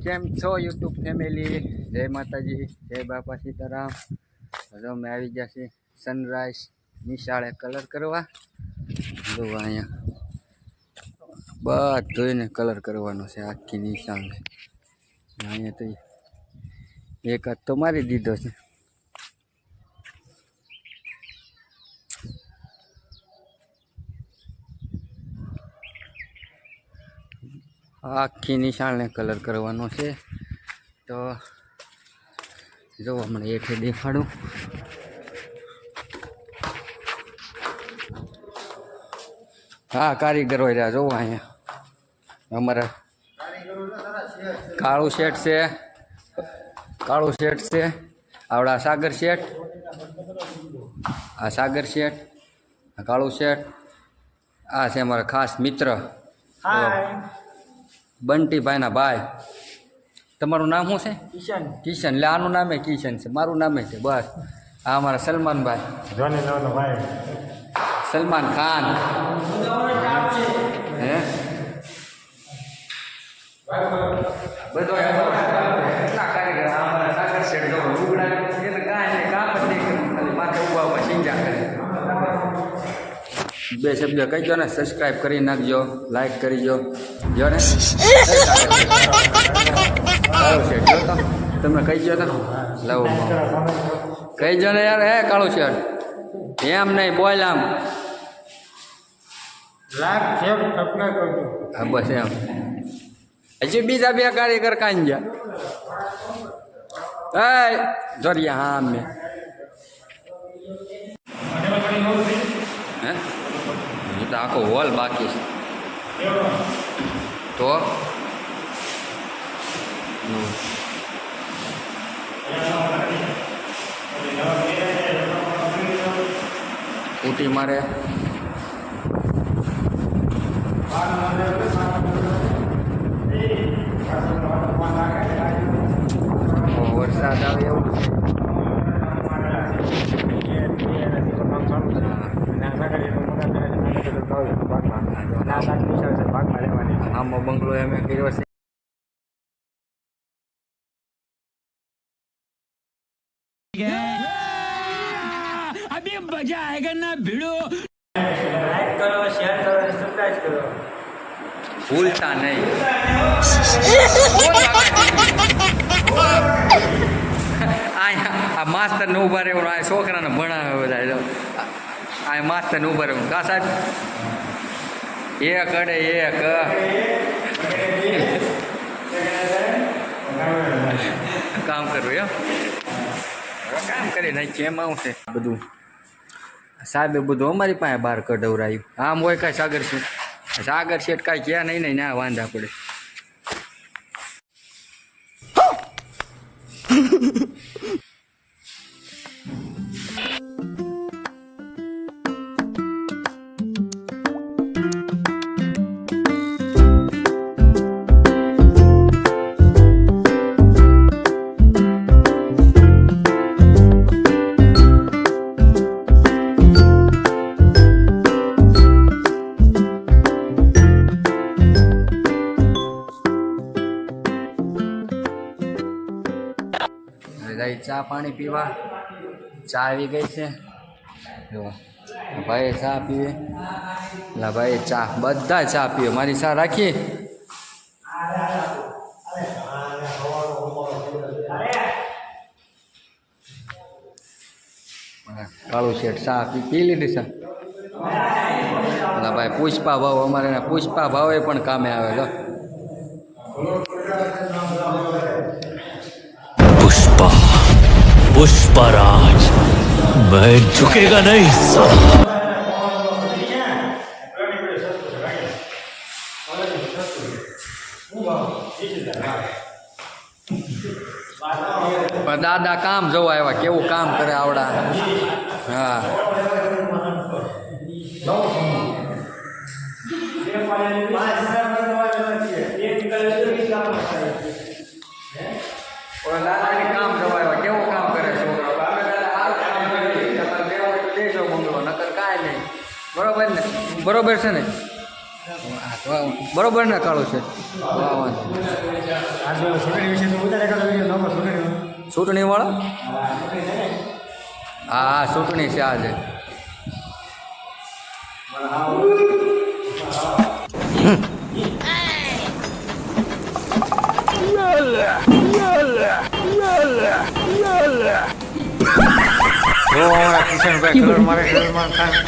કેમ છો YouTube family? જય માતાજી, જય બાપા સીતારામ. હવે અમે આવી ગયા છીએ સનરાઈઝ નિશાળે કલર કરવા. જો અહીંયા બધુંને કલર કરવાનો છે આખી નિશાળને. અહીંયા તો એક હાથ તો મારી દીધો છે. આખી નિશાળને કલર કરવાનો છે. તો જો હમણાં એઠે દેખાડું. હા, કારીગરો રહ્યા જોવો અહીંયા. અમારા કાળું શેઠ છે, આવડા સાગર શેઠ, આ સાગર શેઠ, આ કાળું શેઠ, આ છે અમારા ખાસ મિત્ર બંટીભાઈના ભાઈ. તમારું નામ શું છે? કિશન. કિશન, એટલે આનું નામે કિશન છે, મારું નામે છે બસ. આ અમારા સલમાનભાઈ, સલમાન ખાન. હે બધો એટલા કારીગર અમારા સાગર શેઠ જો લુગડા એને કાંઈ કામ જ નહીં કર્યું, ખાલી માથે ઉભા ઉભા સિંજા કરે. બે શબ્દ કહીજો ને, સબસ્ક્રાઈબ કરી નાખજો, લાઈક કરીજો. જો ને કાળું શેઠ જો તો તમે કહીજો તો લવ કહીજો ને યાર. હે કાળું શેઠ એમ નહીં બોલ આમ. હા બસ એમ. હજી બીજા બે કારીગર કાંઈ ગયા. એ જોરિયા હા મેં હે તો આખો હોલ બાકી છે. તો ઉટી મારે વરસાદ આવે એવું છે. આમાં બંગલો એમ કર્યો છે. अभी मजा आएगा ना भिड़ो. लाइक करो, शेयर करो, सब्सक्राइब करो. ભૂલતા નહીં. આ માસ્તર ને ઉભા રહેવું, આ છોકરાને ભણાવે બધા. આ માસ્તર ને ઉભા રહેવું. કા સાહેબ એક અડે એક કામ કરવું એમ કામ કરી નાખીએ. એમાં આવું છે બધું. સાહેબે બધું અમારી પાસે બહાર કઢવરાયું. આમ હોય કાંઈ સાગર શેઠ કાંઈ ક્યાં નહીં ના વાંધા પડે. ચા પાણી પીવા. ચા આવી ગઈ છે. જો ભાઈ ચા પીવે, એટલે ભાઈ ચા બધા ચા પીવે. મારી ચા રાખી. કાળું શેઠ ચા પી લીધી છે. એટલે ભાઈ પુષ્પા ભાવ અમારે પુષ્પા ભાવે પણ કામે આવે. તો पुष्पराज मैं झुकेगा नहीं. પણ દાદા કામ જોવા આવ્યા, કેવું કામ કરે આવડા. હા કામ જોવા આવ્યા, કેવું કામ કરે છોકરા. દેજો બંગલો નકર કાંઈ નહીં. બરોબર ને? બરોબર છે ને? બરોબર ને કાળું છે? ચૂંટણી વિશે તો વધારે કરો વિડીયો નવો ચૂંટણીનો. ચૂંટણીવાળા ચૂંટણી છે ને હા ચૂંટણી છે આજે જો અમારા કિશનભાઈ કલર મારે થાય